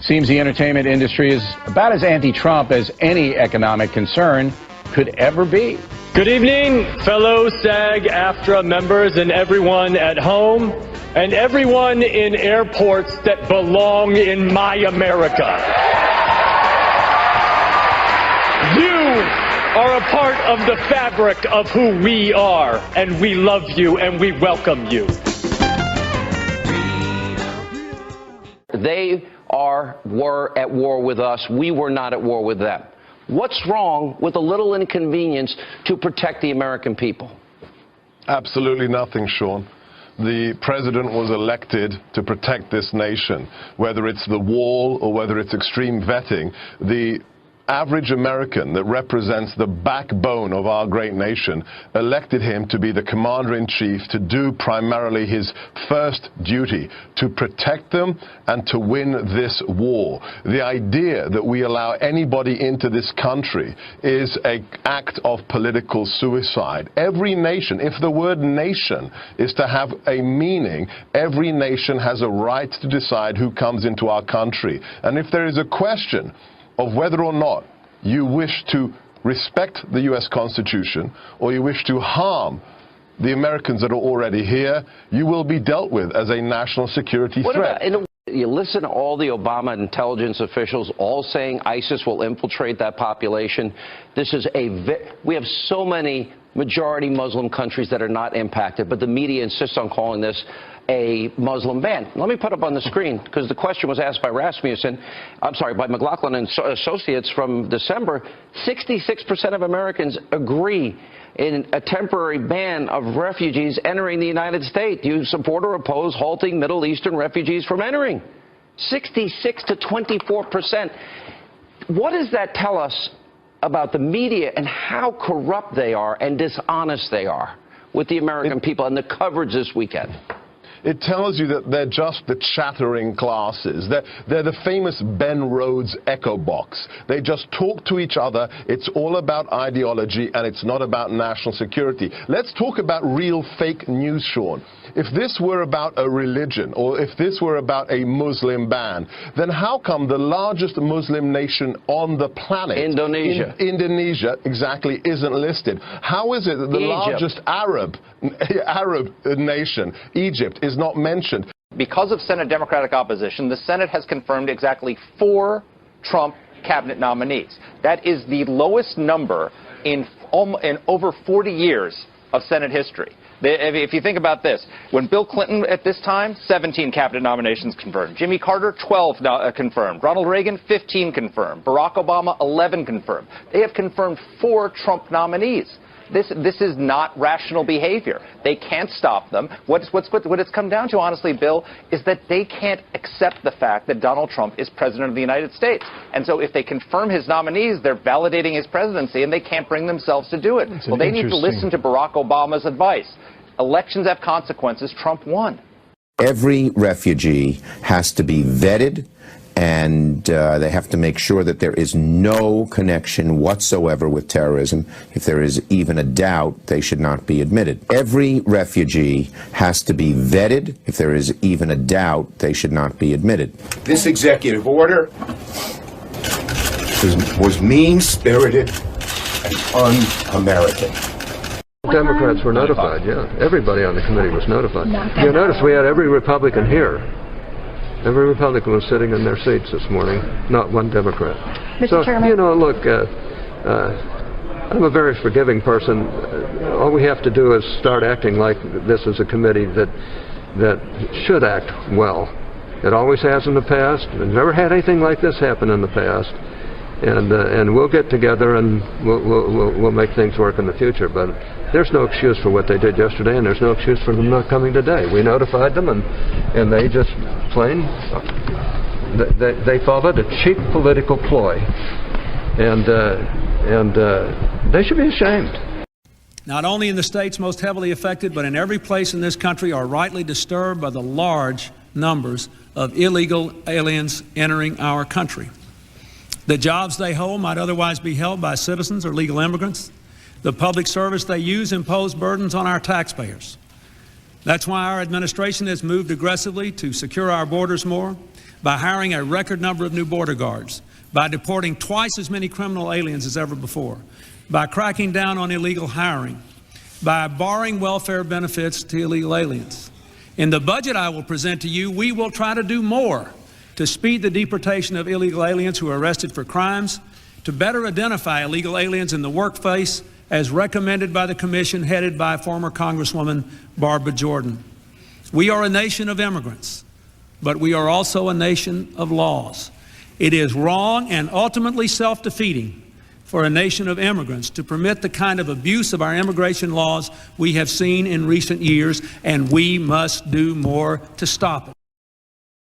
Seems the entertainment industry is about as anti-Trump as any economic concern could ever be. Good evening, fellow SAG-AFTRA members and everyone at home and everyone in airports that belong in my America. You are a part of the fabric of who we are, and we love you and we welcome you. They were at war with us. We were not at war with them. What's wrong with a little inconvenience to protect the American people? Absolutely nothing, Sean. The president was elected to protect this nation. Whether it's the wall or whether it's extreme vetting, the average American that represents the backbone of our great nation elected him to be the commander-in-chief, to do primarily his first duty, to protect them and to win this war. The idea that we allow anybody into this country is an act of political suicide. Every nation, if the word nation is to have a meaning, every nation has a right to decide who comes into our country. And if there is a question of whether or not you wish to respect the U.S. Constitution or you wish to harm the Americans that are already here, you will be dealt with as a national security threat. You listen to all the Obama intelligence officials all saying ISIS will infiltrate that population. This is we have so many majority Muslim countries that are not impacted, but the media insists on calling this a Muslim ban. Let me put up on the screen, because the question was asked by by McLaughlin and Associates from December. 66% of Americans agree in a temporary ban of refugees entering the United States. Do you support or oppose halting Middle Eastern refugees from entering? 66 to 24%. What does that tell us about the media and how corrupt they are and dishonest they are with the American people and the coverage this weekend? It tells you that they're just the chattering classes. They're the famous Ben Rhodes echo box. They just talk to each other. It's all about ideology, and it's not about national security. Let's talk about real fake news, Sean. If this were about a religion, or if this were about a Muslim ban, then how come the largest Muslim nation on the planet, Indonesia, exactly, isn't listed? How is it that the largest Arab nation, Egypt, is not mentioned? Because of Senate Democratic opposition, the Senate has confirmed exactly 4 Trump cabinet nominees. That is the lowest number in over 40 years of Senate history. If you think about this, when Bill Clinton at this time, 17 cabinet nominations confirmed. Jimmy Carter, 12 confirmed. Ronald Reagan, 15 confirmed. Barack Obama, 11 confirmed. They have confirmed 4 Trump nominees. This is not rational behavior. They can't stop them. What it's come down to, honestly, Bill, is that they can't accept the fact that Donald Trump is president of the United States. And so if they confirm his nominees, they're validating his presidency, and they can't bring themselves to do it. Well, they need to listen to Barack Obama's advice. Elections have consequences. Trump won. Every refugee has to be vetted, and they have to make sure that there is no connection whatsoever with terrorism. If there is even a doubt, they should not be admitted. Every refugee has to be vetted. If there is even a doubt, they should not be admitted. This executive order was mean-spirited and un-American. Democrats were notified, yeah. Everybody on the committee was notified. You notice we had every Republican here. Every Republican was sitting in their seats this morning, not one Democrat. Mr. Chairman. You know, look, I'm a very forgiving person. All we have to do is start acting like this is a committee that should act well. It always has in the past. We've never had anything like this happen in the past. And we'll get together and we'll make things work in the future. But there's no excuse for what they did yesterday, and there's no excuse for them not coming today. We notified them, and they just plain they followed a cheap political ploy, and they should be ashamed. Not only in the states most heavily affected, but in every place in this country are rightly disturbed by the large numbers of illegal aliens entering our country. The jobs they hold might otherwise be held by citizens or legal immigrants. The public service they use impose burdens on our taxpayers. That's why our administration has moved aggressively to secure our borders more, by hiring a record number of new border guards, by deporting twice as many criminal aliens as ever before, by cracking down on illegal hiring, by barring welfare benefits to illegal aliens. In the budget I will present to you, we will try to do more to speed the deportation of illegal aliens who are arrested for crimes, to better identify illegal aliens in the workplace as recommended by the commission headed by former Congresswoman Barbara Jordan. We are a nation of immigrants, but we are also a nation of laws. It is wrong and ultimately self-defeating for a nation of immigrants to permit the kind of abuse of our immigration laws we have seen in recent years, and we must do more to stop it.